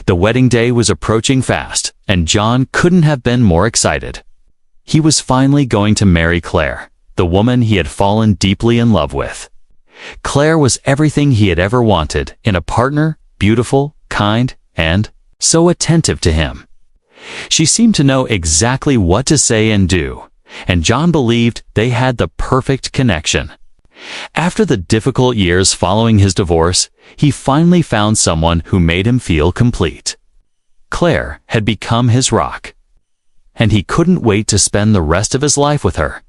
The wedding day was approaching fast, and John couldn't have been more excited. He was finally going to marry Claire, the woman he had fallen deeply in love with. Claire was everything he had ever wanted in a partner, beautiful, kind, and so attentive to him. She seemed to know exactly what to say and do, and John believed they had the perfect connection. After the difficult years following his divorce, he finally found someone who made him feel complete. Claire had become his rock, and he couldn't wait to spend the rest of his life with her.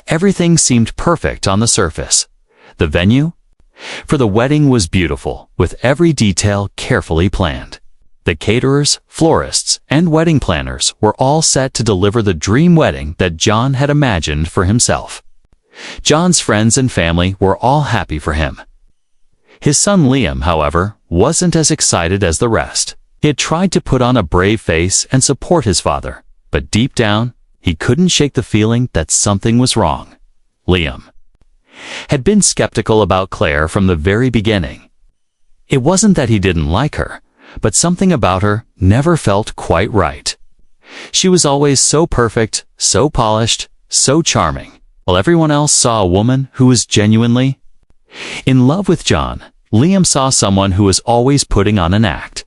Everything seemed perfect on the surface. The venue for the wedding was beautiful, with every detail carefully planned. The caterers, florists, and wedding planners were all set to deliver the dream wedding that John had imagined for himself. John's friends and family were all happy for him. His son Liam, however, wasn't as excited as the rest. He had tried to put on a brave face and support his father, but deep down, he couldn't shake the feeling that something was wrong. Liam had been skeptical about Claire from the very beginning. It wasn't that he didn't like her, but something about her never felt quite right. She was always so perfect, so polished, so charming, while everyone else saw a woman who was genuinely in love with John. Liam saw someone who was always putting on an act.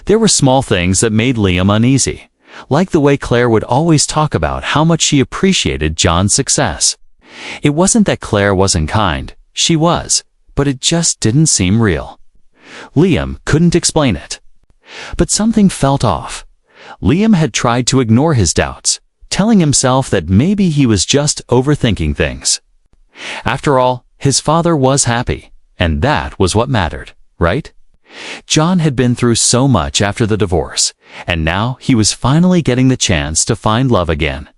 There were small things that made Liam uneasy, like the way Claire would always talk about how much she appreciated John's success. It wasn't that Claire wasn't kind, she was, but it just didn't seem real. Liam couldn't explain it. But something felt off. Liam had tried to ignore his doubts, telling himself that maybe he was just overthinking things. After all, his father was happy, and that was what mattered, right? John had been through so much after the divorce, and now he was finally getting the chance to find love again.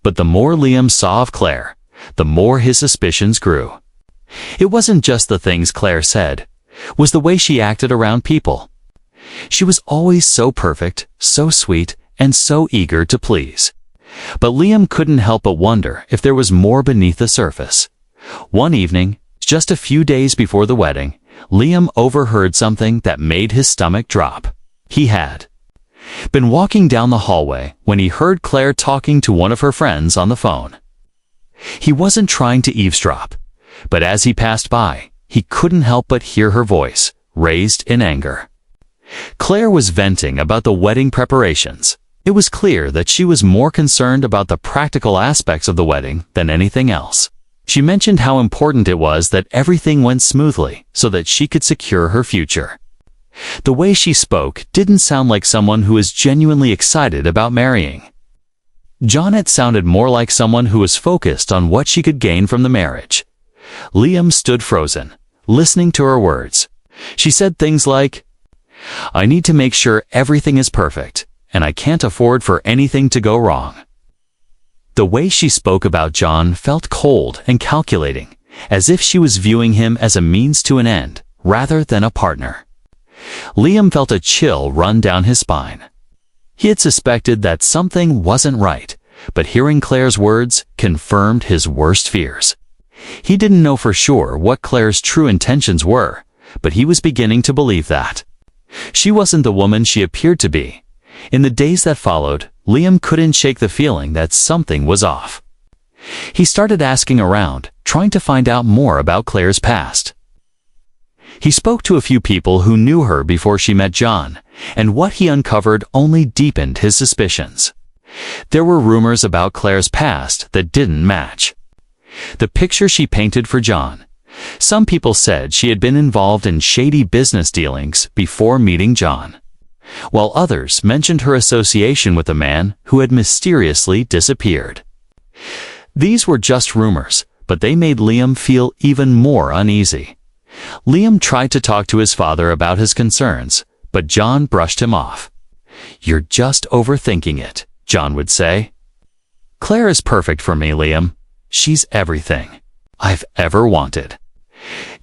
But the more Liam saw of Claire, the more his suspicions grew. It wasn't just the things Claire said, it was the way she acted around people. She was always so perfect, so sweet, and so eager to please. But Liam couldn't help but wonder if there was more beneath the surface. One evening, just a few days before the wedding, Liam overheard something that made his stomach drop. He had been walking down the hallway when he heard Claire talking to one of her friends on the phone. He wasn't trying to eavesdrop, but as he passed by, he couldn't help but hear her voice, raised in anger. Claire was venting about the wedding preparations. It was clear that she was more concerned about the practical aspects of the wedding than anything else. She mentioned how important it was that everything went smoothly so that she could secure her future. The way she spoke didn't sound like someone who was genuinely excited about marrying. Janet sounded more like someone who was focused on what she could gain from the marriage. Liam stood frozen, listening to her words. She said things like, "I need to make sure everything is perfect, and I can't afford for anything to go wrong." The way she spoke about John felt cold and calculating, as if she was viewing him as a means to an end, rather than a partner. Liam felt a chill run down his spine. He had suspected that something wasn't right, but hearing Claire's words confirmed his worst fears. He didn't know for sure what Claire's true intentions were, but he was beginning to believe that she wasn't the woman she appeared to be. In the days that followed, Liam couldn't shake the feeling that something was off. He started asking around, trying to find out more about Claire's past. He spoke to a few people who knew her before she met John, and what he uncovered only deepened his suspicions. There were rumors about Claire's past that didn't match the picture she painted for John. Some people said she had been involved in shady business dealings before meeting John, while others mentioned her association with a man who had mysteriously disappeared. These were just rumors, but they made Liam feel even more uneasy. Liam tried to talk to his father about his concerns, but John brushed him off. "You're just overthinking it," John would say. "Claire is perfect for me, Liam. She's everything I've ever wanted."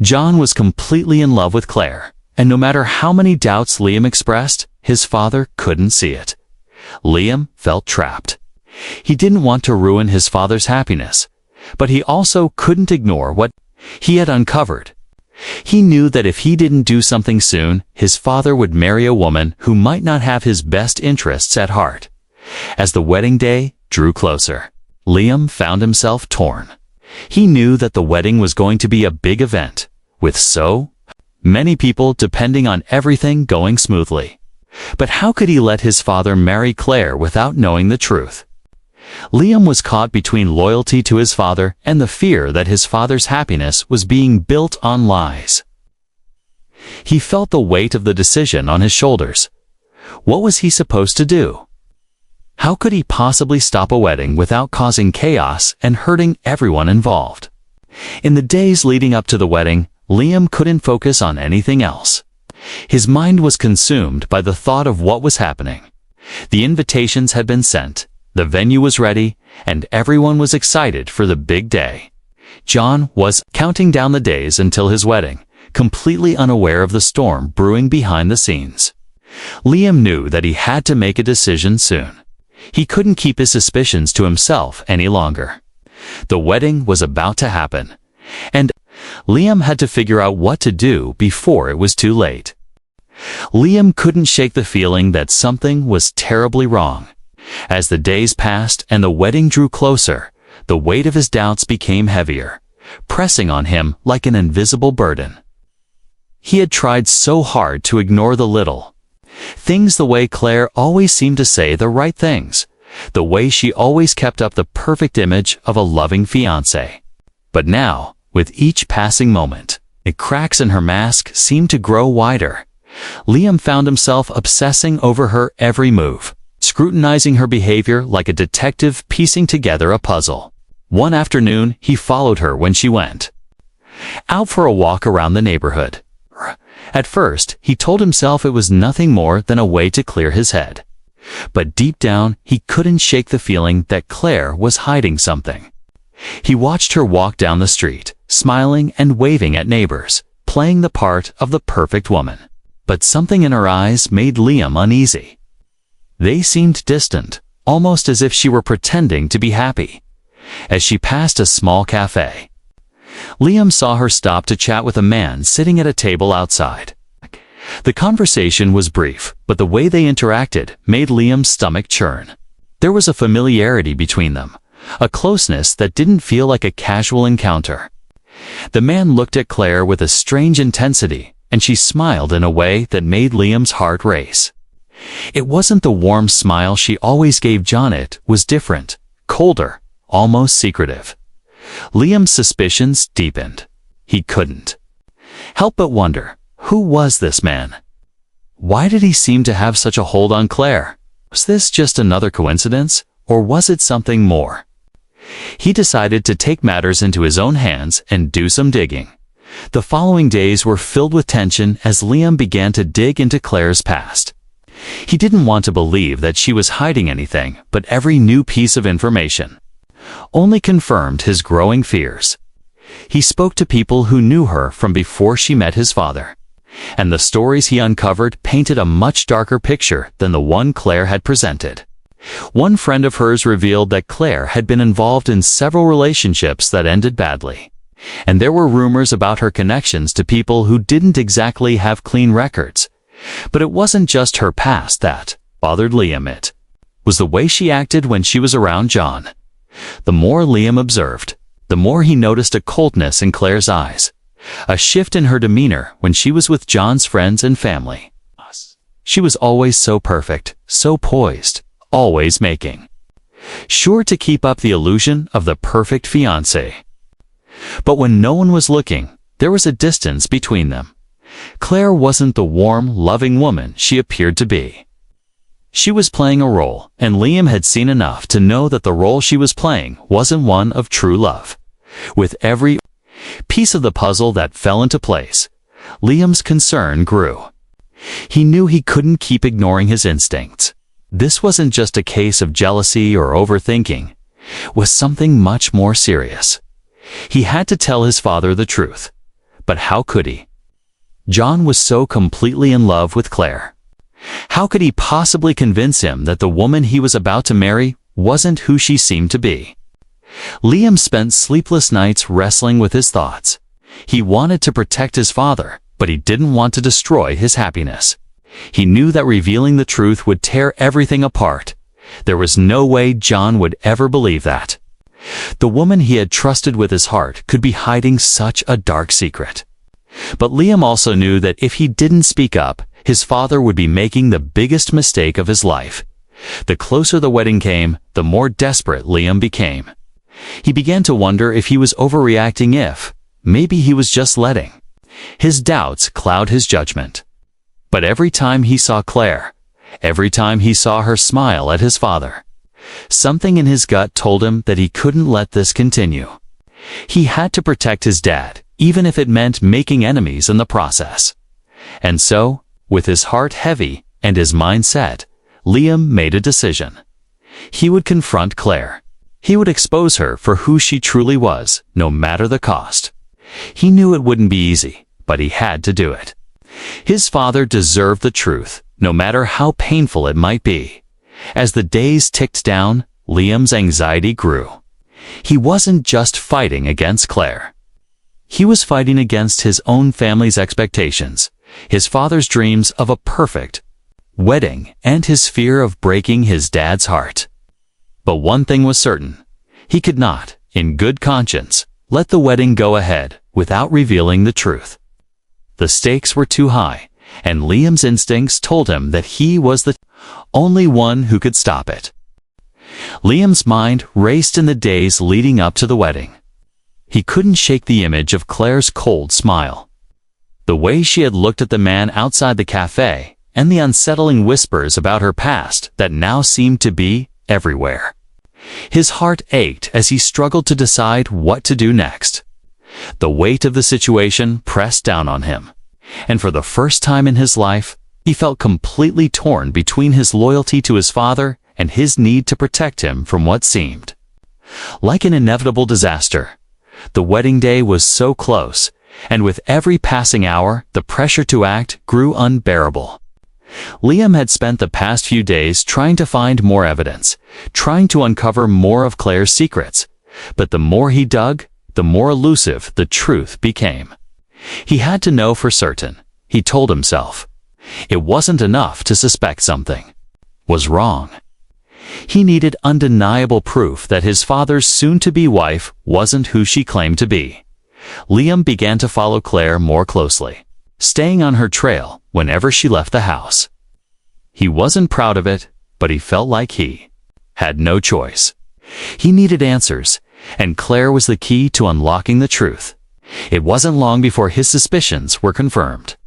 John was completely in love with Claire, and no matter how many doubts Liam expressed, his father couldn't see it. Liam felt trapped. He didn't want to ruin his father's happiness, but he also couldn't ignore what he had uncovered. He knew that if he didn't do something soon, his father would marry a woman who might not have his best interests at heart. As the wedding day drew closer, Liam found himself torn. He knew that the wedding was going to be a big event, with so many people depending on everything going smoothly. But how could he let his father marry Claire without knowing the truth? Liam was caught between loyalty to his father and the fear that his father's happiness was being built on lies. He felt the weight of the decision on his shoulders. What was he supposed to do? How could he possibly stop a wedding without causing chaos and hurting everyone involved? In the days leading up to the wedding, Liam couldn't focus on anything else. His mind was consumed by the thought of what was happening. The invitations had been sent, the venue was ready, and everyone was excited for the big day. John was counting down the days until his wedding, completely unaware of the storm brewing behind the scenes. Liam knew that he had to make a decision soon. He couldn't keep his suspicions to himself any longer. The wedding was about to happen, and Liam had to figure out what to do before it was too late. Liam couldn't shake the feeling that something was terribly wrong. As the days passed and the wedding drew closer, the weight of his doubts became heavier, pressing on him like an invisible burden. He had tried so hard to ignore the little things, the way Claire always seemed to say the right things, the way she always kept up the perfect image of a loving fiancé. But now, with each passing moment, the cracks in her mask seemed to grow wider. Liam found himself obsessing over her every move, scrutinizing her behavior like a detective piecing together a puzzle. One afternoon, he followed her when she went out for a walk around the neighborhood. At first, he told himself it was nothing more than a way to clear his head. But deep down, he couldn't shake the feeling that Claire was hiding something. He watched her walk down the street, smiling and waving at neighbors, playing the part of the perfect woman. But something in her eyes made Liam uneasy. They seemed distant, almost as if she were pretending to be happy. As she passed a small cafe, Liam saw her stop to chat with a man sitting at a table outside. The conversation was brief, but the way they interacted made Liam's stomach churn. There was a familiarity between them, a closeness that didn't feel like a casual encounter. The man looked at Claire with a strange intensity, and she smiled in a way that made Liam's heart race. It wasn't the warm smile she always gave John, it was different, colder, almost secretive. Liam's suspicions deepened. He couldn't help but wonder, who was this man? Why did he seem to have such a hold on Claire? Was this just another coincidence, or was it something more? He decided to take matters into his own hands and do some digging. The following days were filled with tension as Liam began to dig into Claire's past. He didn't want to believe that she was hiding anything, but every new piece of information only confirmed his growing fears. He spoke to people who knew her from before she met his father, and the stories he uncovered painted a much darker picture than the one Claire had presented. One friend of hers revealed that Claire had been involved in several relationships that ended badly, and there were rumors about her connections to people who didn't exactly have clean records. But it wasn't just her past that bothered Liam, it was the way she acted when she was around John. The more Liam observed, the more he noticed a coldness in Claire's eyes, a shift in her demeanor when she was with John's friends and family. She was always so perfect, so poised, always making sure to keep up the illusion of the perfect fiancé. But when no one was looking, there was a distance between them. Claire wasn't the warm, loving woman she appeared to be. She was playing a role, and Liam had seen enough to know that the role she was playing wasn't one of true love. With every piece of the puzzle that fell into place, Liam's concern grew. He knew he couldn't keep ignoring his instincts. This wasn't just a case of jealousy or overthinking. It was something much more serious. He had to tell his father the truth. But how could he? John was so completely in love with Claire. How could he possibly convince him that the woman he was about to marry wasn't who she seemed to be? Liam spent sleepless nights wrestling with his thoughts. He wanted to protect his father, but he didn't want to destroy his happiness. He knew that revealing the truth would tear everything apart. There was no way John would ever believe that. The woman he had trusted with his heart could be hiding such a dark secret. But Liam also knew that if he didn't speak up, his father would be making the biggest mistake of his life. The closer the wedding came, the more desperate Liam became. He began to wonder if he was overreacting, if maybe he was just letting his doubts cloud his judgment. But every time he saw Claire, every time he saw her smile at his father, something in his gut told him that he couldn't let this continue. He had to protect his dad, even if it meant making enemies in the process. And so, with his heart heavy and his mind set, Liam made a decision. He would confront Claire. He would expose her for who she truly was, no matter the cost. He knew it wouldn't be easy, but he had to do it. His father deserved the truth, no matter how painful it might be. As the days ticked down, Liam's anxiety grew. He wasn't just fighting against Claire. He was fighting against his own family's expectations, his father's dreams of a perfect wedding, and his fear of breaking his dad's heart. But one thing was certain. He could not, in good conscience, let the wedding go ahead without revealing the truth. The stakes were too high, and Liam's instincts told him that he was the only one who could stop it. Liam's mind raced in the days leading up to the wedding. He couldn't shake the image of Claire's cold smile, the way she had looked at the man outside the cafe, and the unsettling whispers about her past that now seemed to be everywhere. His heart ached as he struggled to decide what to do next. The weight of the situation pressed down on him, and for the first time in his life, he felt completely torn between his loyalty to his father and his need to protect him from what seemed like an inevitable disaster. The wedding day was so close, and with every passing hour, the pressure to act grew unbearable. Liam had spent the past few days trying to find more evidence, trying to uncover more of Claire's secrets, but the more he dug, the more elusive the truth became. He had to know for certain, he told himself. It wasn't enough to suspect something was wrong. He needed undeniable proof that his father's soon-to-be wife wasn't who she claimed to be. Liam began to follow Claire more closely, staying on her trail whenever she left the house. He wasn't proud of it, but he felt like he had no choice. He needed answers, and Claire was the key to unlocking the truth. It wasn't long before his suspicions were confirmed.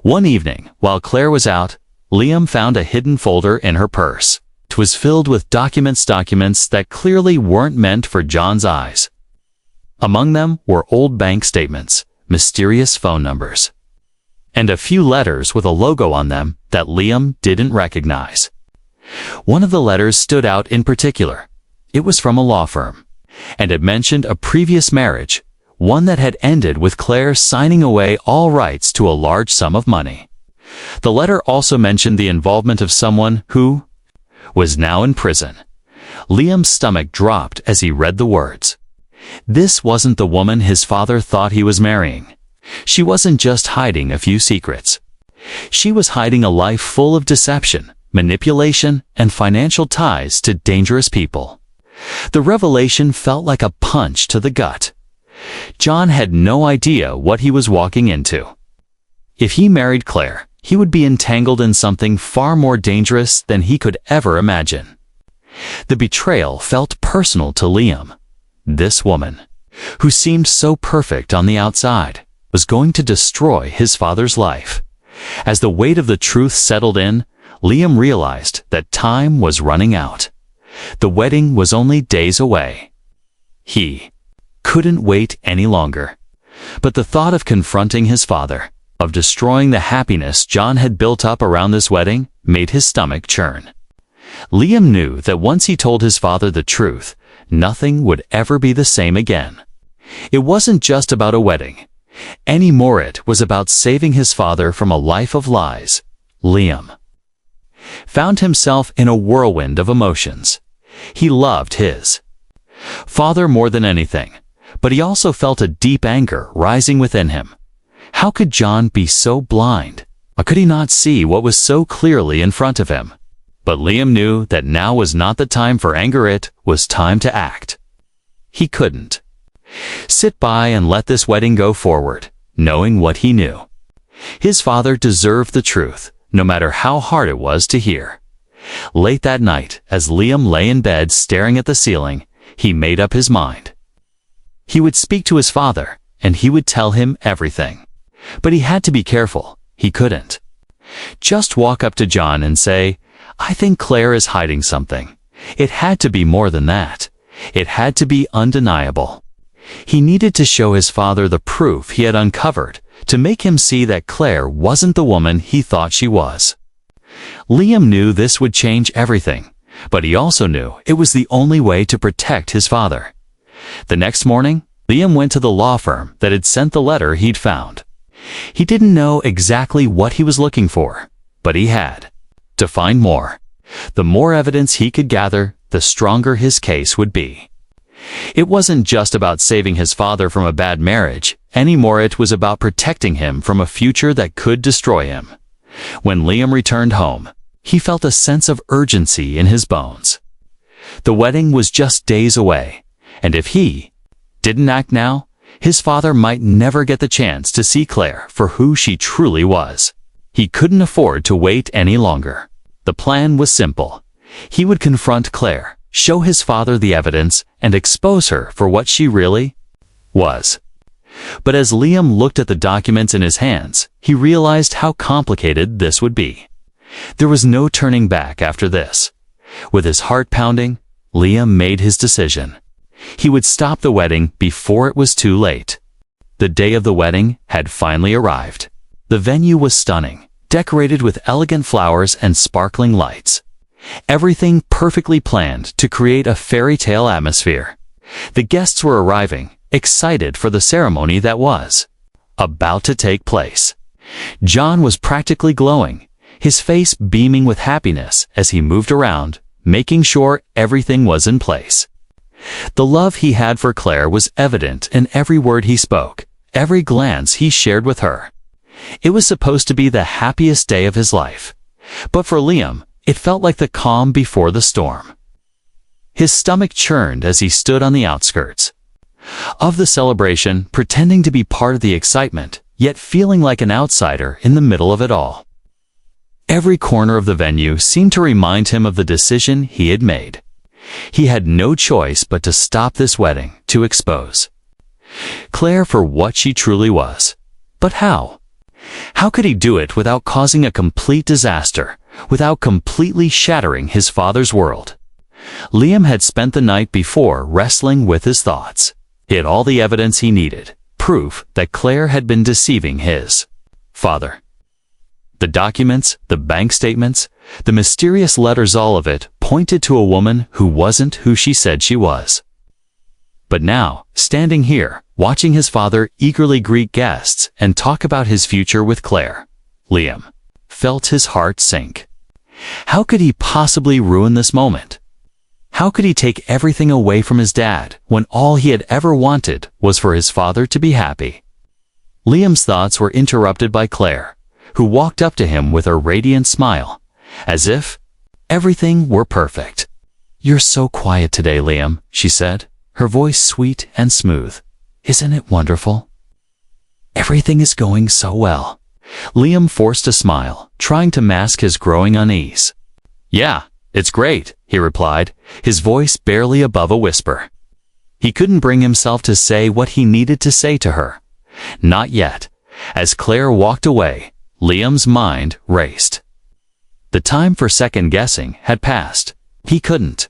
One evening, while Claire was out, Liam found a hidden folder in her purse. It was filled with documents that clearly weren't meant for John's eyes. Among them were old bank statements, mysterious phone numbers, and a few letters with a logo on them that Liam didn't recognize. One of the letters stood out in particular. It was from a law firm, and it mentioned a previous marriage, one that had ended with Claire signing away all rights to a large sum of money. The letter also mentioned the involvement of someone who was now in prison. Liam's stomach dropped as he read the words. This wasn't the woman his father thought he was marrying. She wasn't just hiding a few secrets. She was hiding a life full of deception, manipulation, and financial ties to dangerous people. The revelation felt like a punch to the gut. John had no idea what he was walking into. If he married Claire, he would be entangled in something far more dangerous than he could ever imagine. The betrayal felt personal to Liam. This woman, who seemed so perfect on the outside, was going to destroy his father's life. As the weight of the truth settled in, Liam realized that time was running out. The wedding was only days away. He couldn't wait any longer. But the thought of confronting his father, of destroying the happiness John had built up around this wedding, made his stomach churn. Liam knew that once he told his father the truth, nothing would ever be the same again. It wasn't just about a wedding. Anymore, it was about saving his father from a life of lies. Liam found himself in a whirlwind of emotions. He loved his father more than anything, but he also felt a deep anger rising within him. How could John be so blind? How could he not see what was so clearly in front of him? But Liam knew that now was not the time for anger, it was time to act. He couldn't sit by and let this wedding go forward, knowing what he knew. His father deserved the truth, no matter how hard it was to hear. Late that night, as Liam lay in bed staring at the ceiling, he made up his mind. He would speak to his father, and he would tell him everything. But he had to be careful. He couldn't just walk up to John and say, "I think Claire is hiding something." It had to be more than that. It had to be undeniable. He needed to show his father the proof he had uncovered, to make him see that Claire wasn't the woman he thought she was. Liam knew this would change everything, but he also knew it was the only way to protect his father. The next morning, Liam went to the law firm that had sent the letter he'd found. He didn't know exactly what he was looking for, but he had to find more. The more evidence he could gather, the stronger his case would be. It wasn't just about saving his father from a bad marriage anymore, it was about protecting him from a future that could destroy him. When Liam returned home, he felt a sense of urgency in his bones. The wedding was just days away, and if he didn't act now, his father might never get the chance to see Claire for who she truly was. He couldn't afford to wait any longer. The plan was simple. He would confront Claire, show his father the evidence, and expose her for what she really was. But as Liam looked at the documents in his hands, he realized how complicated this would be. There was no turning back after this. With his heart pounding, Liam made his decision. He would stop the wedding before it was too late. The day of the wedding had finally arrived. The venue was stunning, decorated with elegant flowers and sparkling lights. Everything perfectly planned to create a fairy tale atmosphere. The guests were arriving, excited for the ceremony that was about to take place. John was practically glowing, his face beaming with happiness as he moved around, making sure everything was in place. The love he had for Claire was evident in every word he spoke, every glance he shared with her. It was supposed to be the happiest day of his life. But for Liam, it felt like the calm before the storm. His stomach churned as he stood on the outskirts of the celebration, pretending to be part of the excitement, yet feeling like an outsider in the middle of it all. Every corner of the venue seemed to remind him of the decision he had made. He had no choice but to stop this wedding, to expose Claire for what she truly was. But how? How could he do it without causing a complete disaster, without completely shattering his father's world? Liam had spent the night before wrestling with his thoughts. He had all the evidence he needed, proof that Claire had been deceiving his father. The documents, the bank statements, the mysterious letters, all of it pointed to a woman who wasn't who she said she was. But now, standing here, watching his father eagerly greet guests and talk about his future with Claire, Liam felt his heart sink. How could he possibly ruin this moment? How could he take everything away from his dad when all he had ever wanted was for his father to be happy? Liam's thoughts were interrupted by Claire, who walked up to him with a radiant smile, as if everything were perfect. "You're so quiet today, Liam," she said, her voice sweet and smooth. "Isn't it wonderful?" "Everything is going so well." Liam forced a smile, trying to mask his growing unease. "Yeah, it's great," he replied, his voice barely above a whisper. He couldn't bring himself to say what he needed to say to her. Not yet. As Claire walked away, Liam's mind raced. The time for second-guessing had passed. He couldn't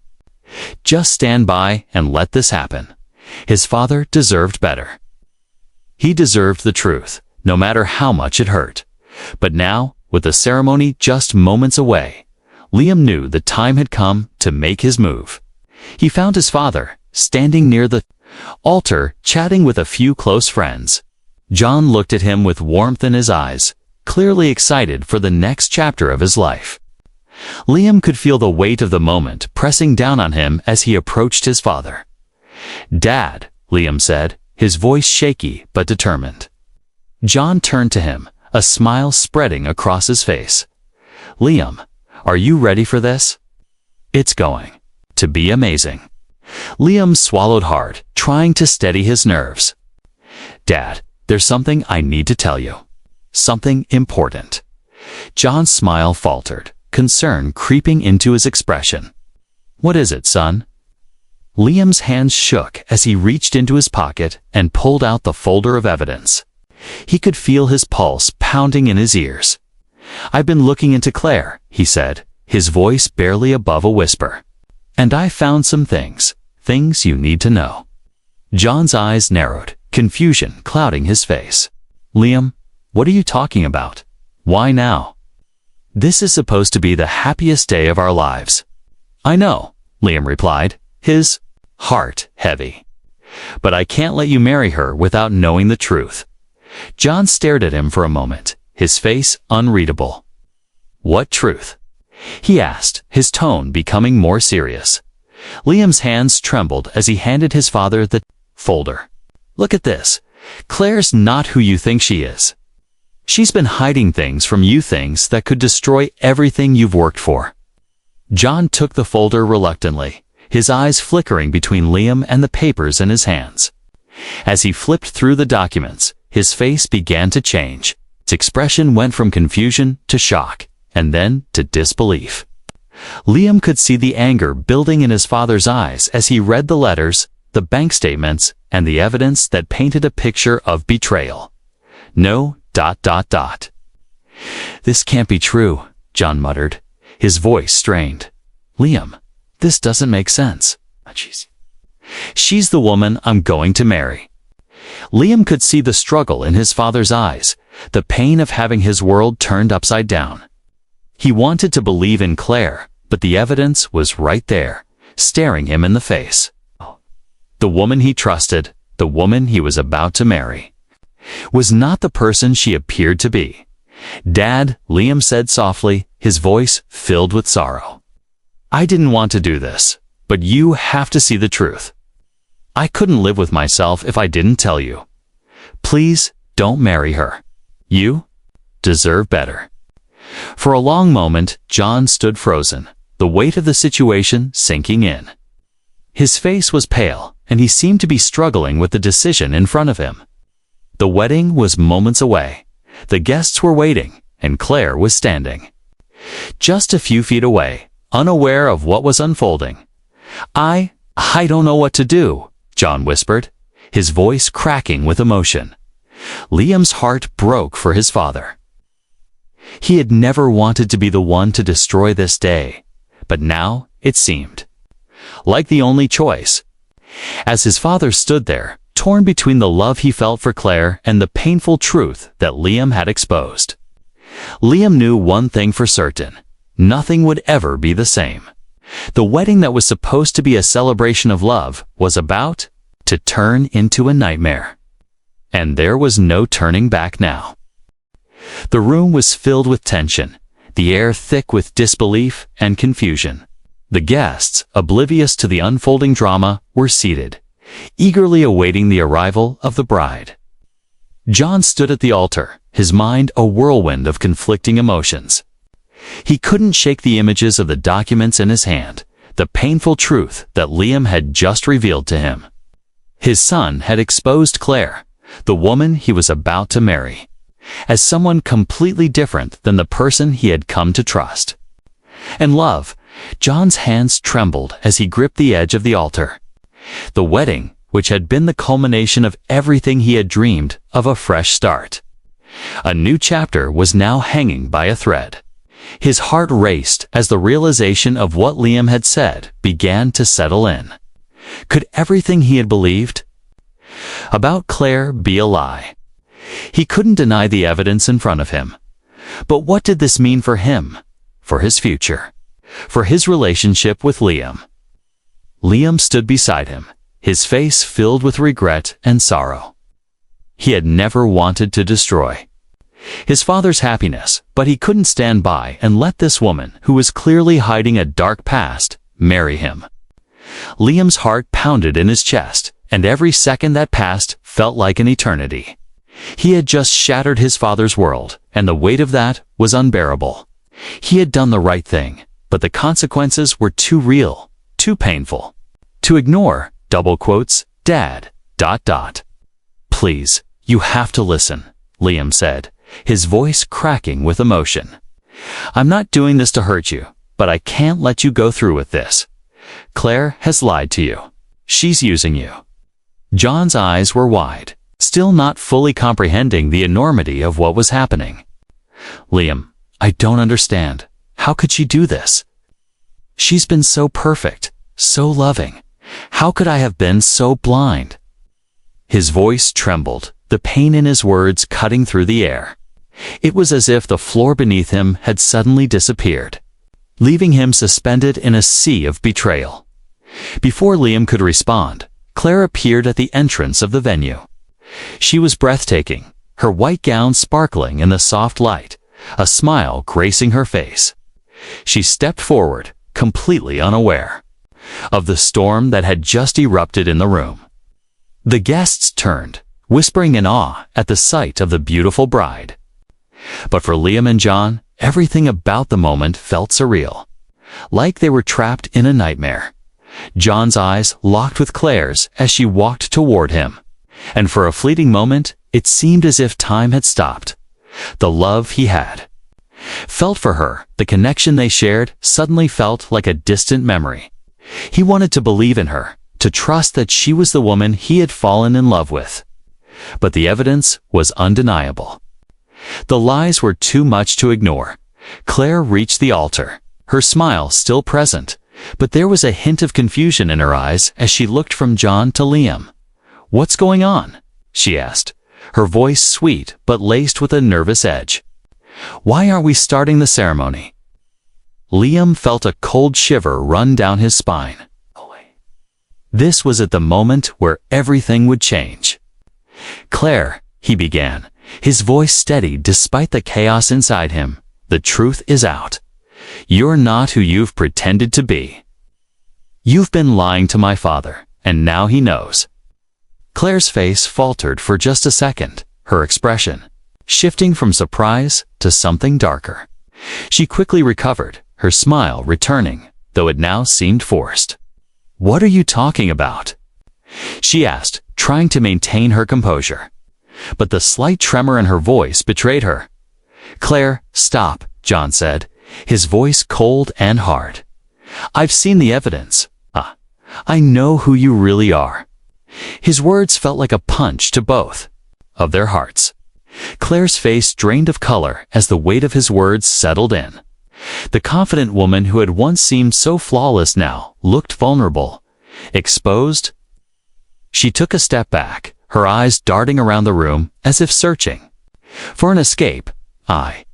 just stand by and let this happen. His father deserved better. He deserved the truth, no matter how much it hurt. But now, with the ceremony just moments away, Liam knew the time had come to make his move. He found his father, standing near the altar, chatting with a few close friends. John looked at him with warmth in his eyes, clearly excited for the next chapter of his life. Liam could feel the weight of the moment pressing down on him as he approached his father. "Dad," Liam said, his voice shaky but determined. John turned to him, a smile spreading across his face. "Liam, are you ready for this? It's going to be amazing." Liam swallowed hard, trying to steady his nerves. "Dad, there's something I need to tell you. Something important." John's smile faltered, concern creeping into his expression. "What is it, son?" Liam's hands shook as he reached into his pocket and pulled out the folder of evidence. He could feel his pulse pounding in his ears. "I've been looking into Claire," he said, his voice barely above a whisper. "And I found some things you need to know." John's eyes narrowed, confusion clouding his face. "Liam, what are you talking about? Why now? This is supposed to be the happiest day of our lives." "I know," Liam replied, his heart heavy. "But I can't let you marry her without knowing the truth." John stared at him for a moment, his face unreadable. "What truth?" he asked, his tone becoming more serious. Liam's hands trembled as he handed his father the folder. "Look at this. Claire's not who you think she is. She's been hiding things from you, things that could destroy everything you've worked for." John took the folder reluctantly, his eyes flickering between Liam and the papers in his hands. As he flipped through the documents, his face began to change. Its expression went from confusion to shock, and then to disbelief. Liam could see the anger building in his father's eyes as he read the letters, the bank statements, and the evidence that painted a picture of betrayal. "No, ... This can't be true," John muttered, his voice strained. "Liam, this doesn't make sense." "She's the woman I'm going to marry." Liam could see the struggle in his father's eyes, the pain of having his world turned upside down. He wanted to believe in Claire, but the evidence was right there, staring him in the face. The woman he trusted, the woman he was about to marry, was not the person she appeared to be. "Dad," Liam said softly, his voice filled with sorrow. "I didn't want to do this, but you have to see the truth. I couldn't live with myself if I didn't tell you. Please, don't marry her. You deserve better." For a long moment, John stood frozen, the weight of the situation sinking in. His face was pale, and he seemed to be struggling with the decision in front of him. The wedding was moments away. The guests were waiting, and Claire was standing just a few feet away, unaware of what was unfolding. I don't know what to do," John whispered, his voice cracking with emotion. Liam's heart broke for his father. He had never wanted to be the one to destroy this day, but now it seemed like the only choice. As his father stood there, torn between the love he felt for Claire and the painful truth that Liam had exposed. Liam knew one thing for certain: nothing would ever be the same. The wedding that was supposed to be a celebration of love was about to turn into a nightmare. And there was no turning back now. The room was filled with tension, the air thick with disbelief and confusion. The guests, oblivious to the unfolding drama, were seated, eagerly awaiting the arrival of the bride. John stood at the altar, his mind a whirlwind of conflicting emotions. He couldn't shake the images of the documents in his hand, the painful truth that Liam had just revealed to him. His son had exposed Claire, the woman he was about to marry, as someone completely different than the person he had come to trust and love. John's hands trembled as he gripped the edge of the altar. The wedding, which had been the culmination of everything he had dreamed of, a fresh start. A new chapter was now hanging by a thread. His heart raced as the realization of what Liam had said began to settle in. Could everything he had believed about Claire be a lie? He couldn't deny the evidence in front of him. But what did this mean for him, for his future, for his relationship with Liam? Liam stood beside him, his face filled with regret and sorrow. He had never wanted to destroy his father's happiness, but he couldn't stand by and let this woman, who was clearly hiding a dark past, marry him. Liam's heart pounded in his chest, and every second that passed felt like an eternity. He had just shattered his father's world, and the weight of that was unbearable. He had done the right thing, but the consequences were too real, too painful. To ignore, double quotes, Dad, ... Please, you have to listen, Liam said, his voice cracking with emotion. I'm not doing this to hurt you, but I can't let you go through with this. Claire has lied to you. She's using you. John's eyes were wide, still not fully comprehending the enormity of what was happening. Liam, I don't understand. How could she do this? She's been so perfect, so loving. How could I have been so blind? His voice trembled, the pain in his words cutting through the air. It was as if the floor beneath him had suddenly disappeared, leaving him suspended in a sea of betrayal. Before Liam could respond, Claire appeared at the entrance of the venue. She was breathtaking, her white gown sparkling in the soft light, a smile gracing her face. She stepped forward, completely unaware of the storm that had just erupted in the room. The guests turned, whispering in awe at the sight of the beautiful bride. But for Liam and John, everything about the moment felt surreal, like they were trapped in a nightmare. John's eyes locked with Claire's as she walked toward him, and for a fleeting moment, it seemed as if time had stopped. The love he had felt for her, the connection they shared, suddenly felt like a distant memory. He wanted to believe in her, to trust that she was the woman he had fallen in love with. But the evidence was undeniable. The lies were too much to ignore. Claire reached the altar, her smile still present, but there was a hint of confusion in her eyes as she looked from John to Liam. What's going on? She asked, her voice sweet but laced with a nervous edge. Why aren't we starting the ceremony? Liam felt a cold shiver run down his spine. This was at the moment where everything would change. Claire, he began, his voice steady despite the chaos inside him, the truth is out. You're not who you've pretended to be. You've been lying to my father, and now he knows. Claire's face faltered for just a second, her expression shifting from surprise to something darker. She quickly recovered, her smile returning, though it now seemed forced. What are you talking about? She asked, trying to maintain her composure. But the slight tremor in her voice betrayed her. Claire, stop, John said, his voice cold and hard. I've seen the evidence. I know who you really are. His words felt like a punch to both of their hearts. Claire's face drained of color as the weight of his words settled in. The confident woman who had once seemed so flawless now looked vulnerable, exposed. She took a step back, her eyes darting around the room as if searching for an escape. I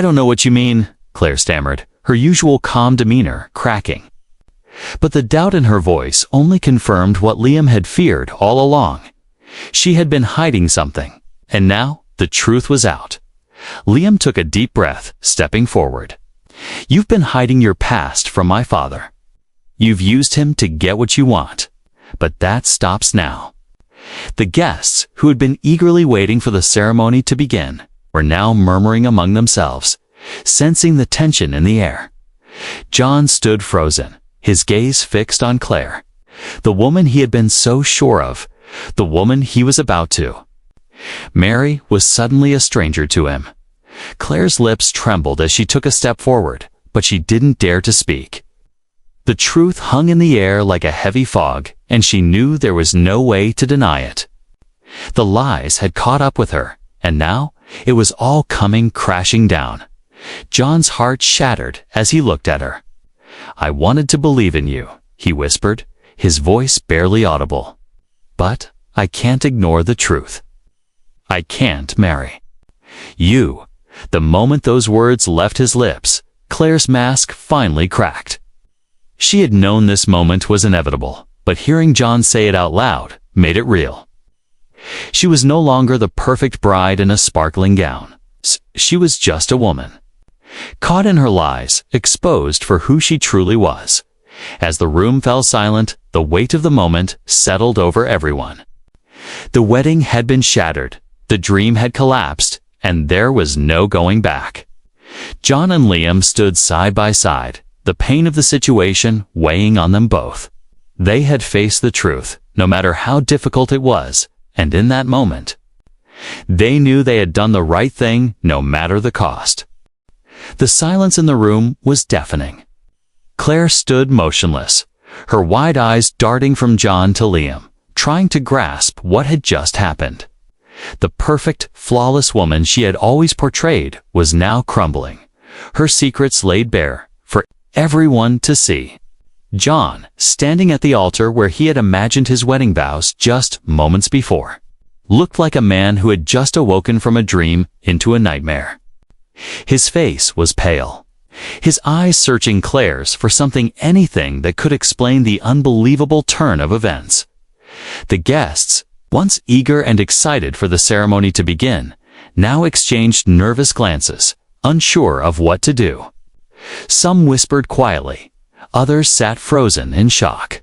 don't know what you mean, Claire stammered, her usual calm demeanor cracking. But the doubt in her voice only confirmed what Liam had feared all along. She had been hiding something, and now the truth was out. Liam took a deep breath, stepping forward. You've been hiding your past from my father. You've used him to get what you want, but that stops now. The guests, who had been eagerly waiting for the ceremony to begin, were now murmuring among themselves, sensing the tension in the air. John stood frozen, his gaze fixed on Claire, the woman he had been so sure of, the woman he was about to. Mary was suddenly a stranger to him. Claire's lips trembled as she took a step forward, but she didn't dare to speak. The truth hung in the air like a heavy fog, and she knew there was no way to deny it. The lies had caught up with her, and now it was all coming crashing down. John's heart shattered as he looked at her. I wanted to believe in you, he whispered, his voice barely audible. But I can't ignore the truth. I can't, Mary. You. The moment those words left his lips, Claire's mask finally cracked. She had known this moment was inevitable, but hearing John say it out loud made it real. She was no longer the perfect bride in a sparkling gown. She was just a woman, caught in her lies, exposed for who she truly was. As the room fell silent, the weight of the moment settled over everyone. The wedding had been shattered, the dream had collapsed, and there was no going back. John and Liam stood side by side, the pain of the situation weighing on them both. They had faced the truth, no matter how difficult it was, and in that moment, they knew they had done the right thing no matter the cost. The silence in the room was deafening. Claire stood motionless, her wide eyes darting from John to Liam, trying to grasp what had just happened. The perfect, flawless woman she had always portrayed was now crumbling, her secrets laid bare for everyone to see. John, standing at the altar where he had imagined his wedding vows just moments before, looked like a man who had just awoken from a dream into a nightmare. His face was pale, his eyes searching Claire's for anything that could explain the unbelievable turn of events. The guests, once eager and excited for the ceremony to begin, now exchanged nervous glances, unsure of what to do. Some whispered quietly, others sat frozen in shock.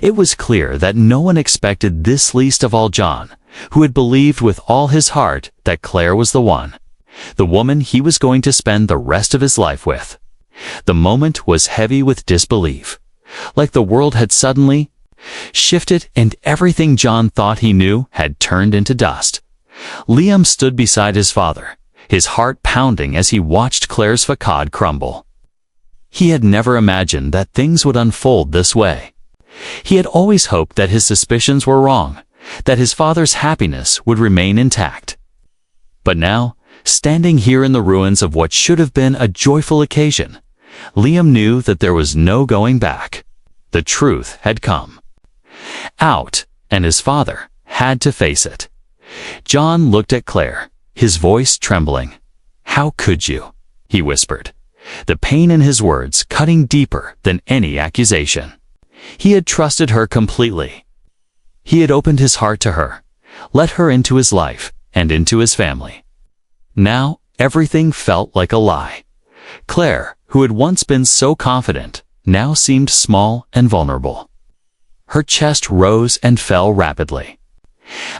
It was clear that no one expected this, least of all John, who had believed with all his heart that Claire was the woman he was going to spend the rest of his life with. The moment was heavy with disbelief, like the world had suddenly shifted and everything John thought he knew had turned into dust. Liam stood beside his father, his heart pounding as he watched Claire's facade crumble. He had never imagined that things would unfold this way. He had always hoped that his suspicions were wrong, that his father's happiness would remain intact. But now, standing here in the ruins of what should have been a joyful occasion, Liam knew that there was no going back. The truth had come out, and his father had to face it. John looked at Claire, his voice trembling. "How could you?" he whispered, the pain in his words cutting deeper than any accusation. He had trusted her completely. He had opened his heart to her, let her into his life and into his family. Now, everything felt like a lie. Claire, who had once been so confident, now seemed small and vulnerable. Her chest rose and fell rapidly.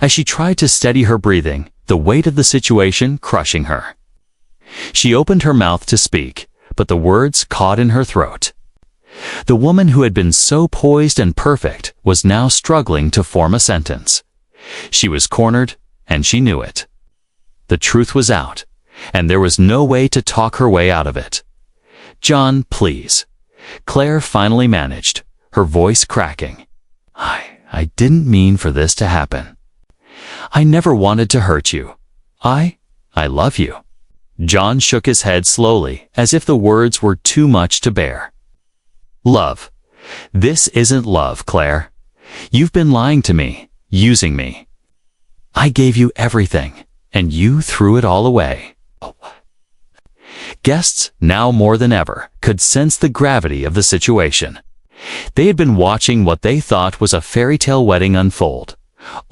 As she tried to steady her breathing, the weight of the situation crushing her. She opened her mouth to speak, but the words caught in her throat. The woman who had been so poised and perfect was now struggling to form a sentence. She was cornered, and she knew it. The truth was out, and there was no way to talk her way out of it. "John, please," Claire finally managed, her voice cracking. I didn't mean for this to happen. I never wanted to hurt you. I love you." John shook his head slowly, as if the words were too much to bear. "Love. This isn't love, Claire. You've been lying to me, using me. I gave you everything, and you threw it all away." Guests, now more than ever, could sense the gravity of the situation. They had been watching what they thought was a fairy tale wedding unfold,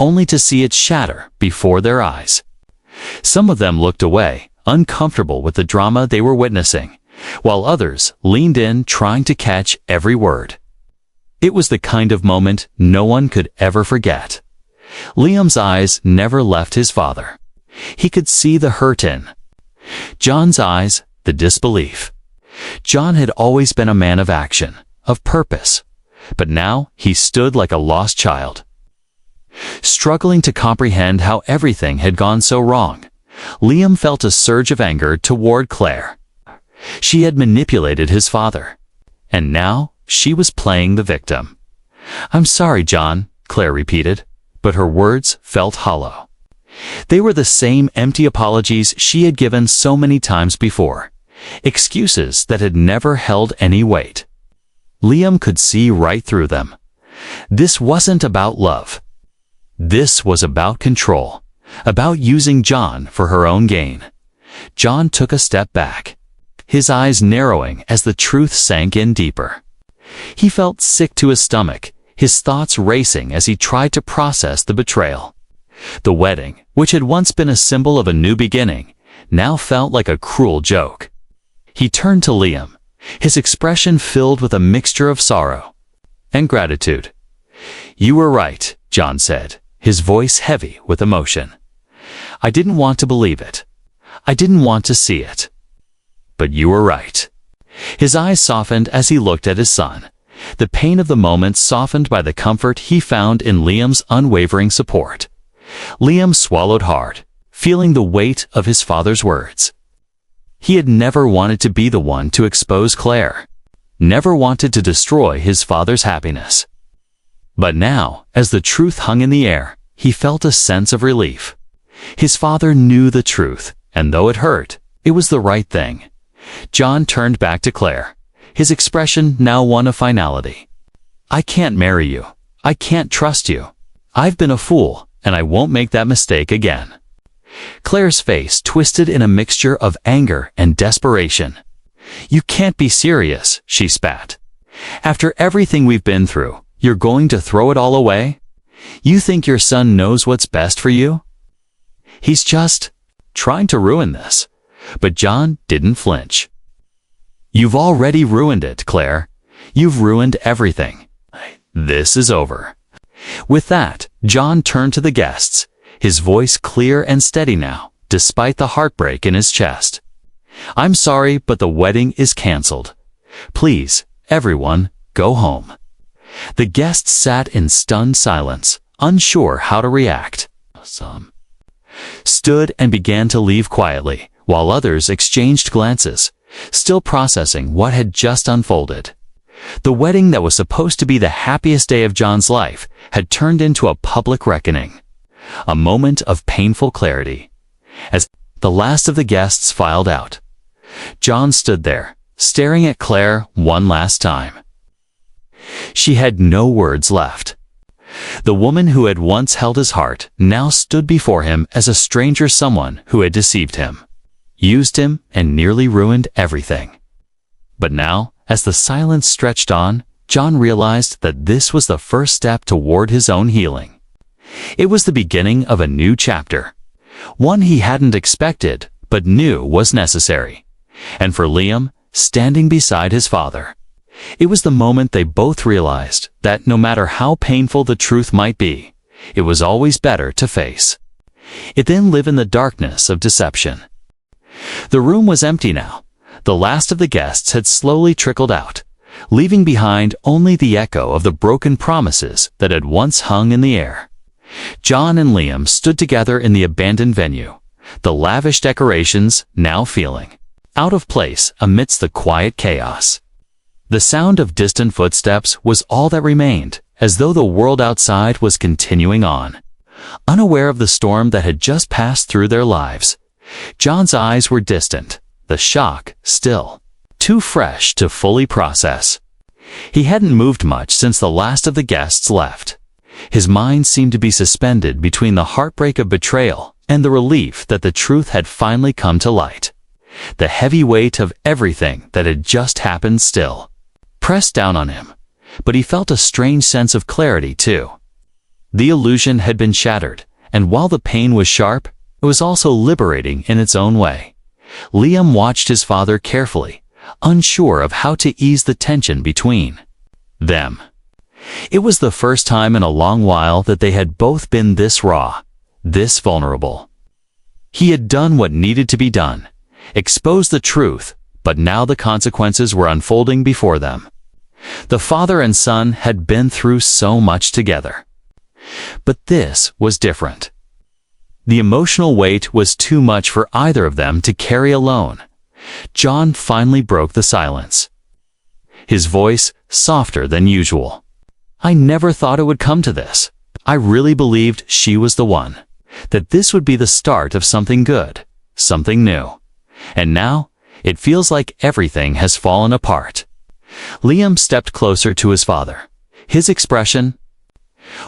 only to see it shatter before their eyes. Some of them looked away, uncomfortable with the drama they were witnessing, while others leaned in trying to catch every word. It was the kind of moment no one could ever forget. Liam's eyes never left his father. He could see the hurt in John's eyes, the disbelief. John had always been a man of action, of purpose, but now he stood like a lost child, struggling to comprehend how everything had gone so wrong. Liam felt a surge of anger toward Claire. She had manipulated his father, and now she was playing the victim. "I'm sorry, John," Claire repeated, but her words felt hollow. They were the same empty apologies she had given so many times before, excuses that had never held any weight. Liam could see right through them. This wasn't about love. This was about control, about using John for her own gain. John took a step back, his eyes narrowing as the truth sank in deeper. He felt sick to his stomach, his thoughts racing as he tried to process the betrayal. The wedding, which had once been a symbol of a new beginning, now felt like a cruel joke. He turned to Liam, his expression filled with a mixture of sorrow and gratitude. "You were right," John said, his voice heavy with emotion. "I didn't want to believe it. I didn't want to see it. But you were right." His eyes softened as he looked at his son, the pain of the moment softened by the comfort he found in Liam's unwavering support. Liam swallowed hard, feeling the weight of his father's words. He had never wanted to be the one to expose Claire, never wanted to destroy his father's happiness. But now, as the truth hung in the air, he felt a sense of relief. His father knew the truth, and though it hurt, it was the right thing. John turned back to Claire, his expression now one of finality. "I can't marry you. I can't trust you. I've been a fool, and I won't make that mistake again." Claire's face twisted in a mixture of anger and desperation. "You can't be serious," she spat. "After everything we've been through, you're going to throw it all away? You think your son knows what's best for you? He's just trying to ruin this." But John didn't flinch. "You've already ruined it, Claire. You've ruined everything. This is over." With that, John turned to the guests, his voice clear and steady now, despite the heartbreak in his chest. "I'm sorry, but the wedding is canceled. Please, everyone, go home." The guests sat in stunned silence, unsure how to react. Some stood and began to leave quietly, while others exchanged glances, still processing what had just unfolded. The wedding that was supposed to be the happiest day of John's life had turned into a public reckoning, a moment of painful clarity. As the last of the guests filed out, John stood there, staring at Claire one last time. She had no words left. The woman who had once held his heart now stood before him as a stranger, someone who had deceived him, used him, and nearly ruined everything. But now, as the silence stretched on, John realized that this was the first step toward his own healing. It was the beginning of a new chapter, one he hadn't expected but knew was necessary. And for Liam, standing beside his father, it was the moment they both realized that no matter how painful the truth might be, it was always better to face it than live in the darkness of deception. The room was empty now. The last of the guests had slowly trickled out, leaving behind only the echo of the broken promises that had once hung in the air. John and Liam stood together in the abandoned venue, the lavish decorations now feeling out of place amidst the quiet chaos. The sound of distant footsteps was all that remained, as though the world outside was continuing on, unaware of the storm that had just passed through their lives. John's eyes were distant, the shock still too fresh to fully process. He hadn't moved much since the last of the guests left. His mind seemed to be suspended between the heartbreak of betrayal and the relief that the truth had finally come to light. The heavy weight of everything that had just happened still pressed down on him, but he felt a strange sense of clarity too. The illusion had been shattered, and while the pain was sharp, it was also liberating in its own way. Liam watched his father carefully, unsure of how to ease the tension between them. It was the first time in a long while that they had both been this raw, this vulnerable. He had done what needed to be done, exposed the truth, but now the consequences were unfolding before them. The father and son had been through so much together. But this was different. The emotional weight was too much for either of them to carry alone. John finally broke the silence, his voice softer than usual. "I never thought it would come to this. I really believed she was the one, that this would be the start of something good, something new. And now, it feels like everything has fallen apart." Liam stepped closer to his father, his expression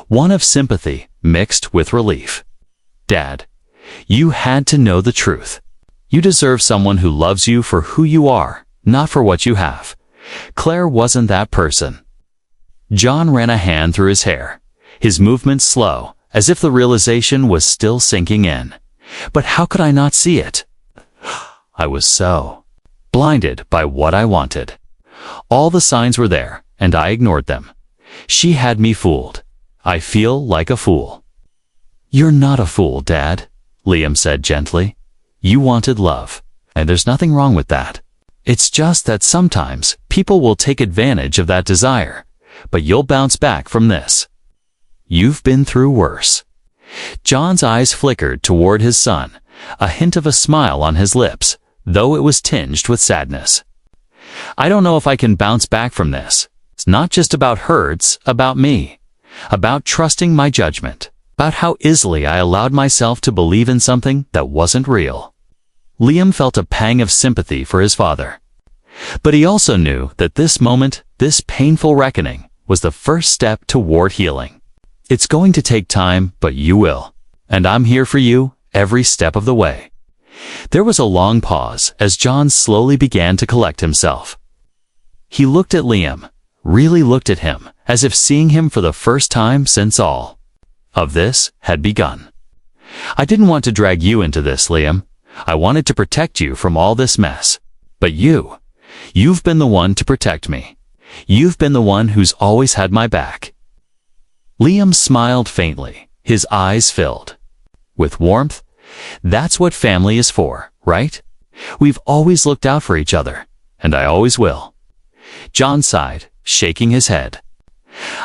one of sympathy mixed with relief. "Dad, you had to know the truth. You deserve someone who loves you for who you are, not for what you have. Claire wasn't that person." John ran a hand through his hair, his movements slow, as if the realization was still sinking in. "But how could I not see it? I was so blinded by what I wanted." All the signs were there, and I ignored them. She had me fooled. I feel like a fool." "You're not a fool, Dad," Liam said gently. "You wanted love, and there's nothing wrong with that. It's just that sometimes people will take advantage of that desire, but you'll bounce back from this. You've been through worse." John's eyes flickered toward his son, a hint of a smile on his lips, though it was tinged with sadness. "I don't know if I can bounce back from this. It's not just about her, it's about me. About trusting my judgment. About how easily I allowed myself to believe in something that wasn't real." Liam felt a pang of sympathy for his father. But he also knew that this moment, this painful reckoning, was the first step toward healing. "It's going to take time, but you will. And I'm here for you every step of the way." There was a long pause as John slowly began to collect himself. He looked at Liam, really looked at him, as if seeing him for the first time since all of this had begun. "I didn't want to drag you into this, Liam. I wanted to protect you from all this mess. But you've been the one to protect me. You've been the one who's always had my back." Liam smiled faintly, his eyes filled with warmth. "That's what family is for, right? We've always looked out for each other, and I always will." John sighed, shaking his head.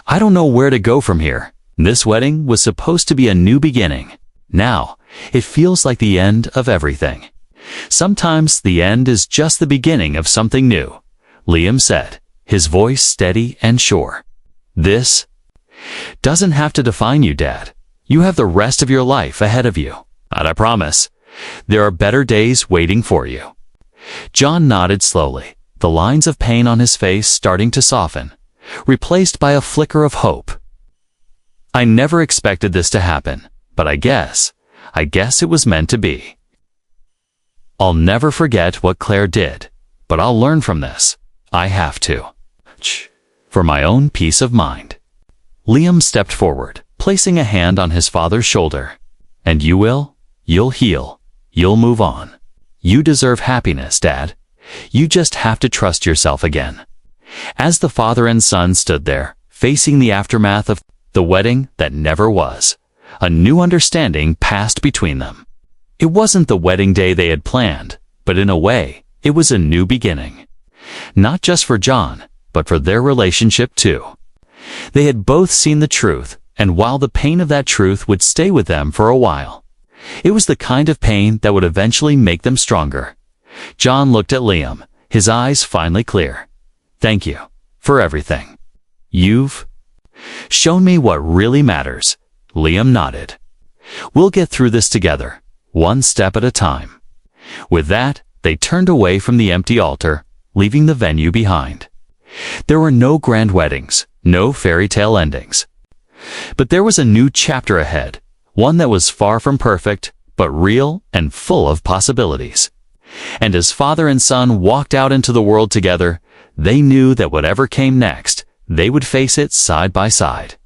"I don't know where to go from here. This wedding was supposed to be a new beginning. Now, it feels like the end of everything." "Sometimes the end is just the beginning of something new," Liam said, his voice steady and sure. "This doesn't have to define you, Dad. You have the rest of your life ahead of you. And I promise, there are better days waiting for you." John nodded slowly, the lines of pain on his face starting to soften, replaced by a flicker of hope. "I never expected this to happen, but I guess it was meant to be. I'll never forget what Claire did, but I'll learn from this. I have to. For my own peace of mind." Liam stepped forward, placing a hand on his father's shoulder. "And you'll heal. You'll move on. You deserve happiness, Dad. You just have to trust yourself again." As the father and son stood there, facing the aftermath of the wedding that never was, a new understanding passed between them. It wasn't the wedding day they had planned, but in a way, it was a new beginning. Not just for John, but for their relationship too. They had both seen the truth, and while the pain of that truth would stay with them for a while, it was the kind of pain that would eventually make them stronger. John looked at Liam, his eyes finally clear. "Thank you for everything. You've shown me what really matters." Liam nodded. "We'll get through this together, one step at a time." With that, they turned away from the empty altar, leaving the venue behind. There were no grand weddings, no fairy tale endings. But there was a new chapter ahead, one that was far from perfect, but real and full of possibilities. And as father and son walked out into the world together, they knew that whatever came next, they would face it side by side.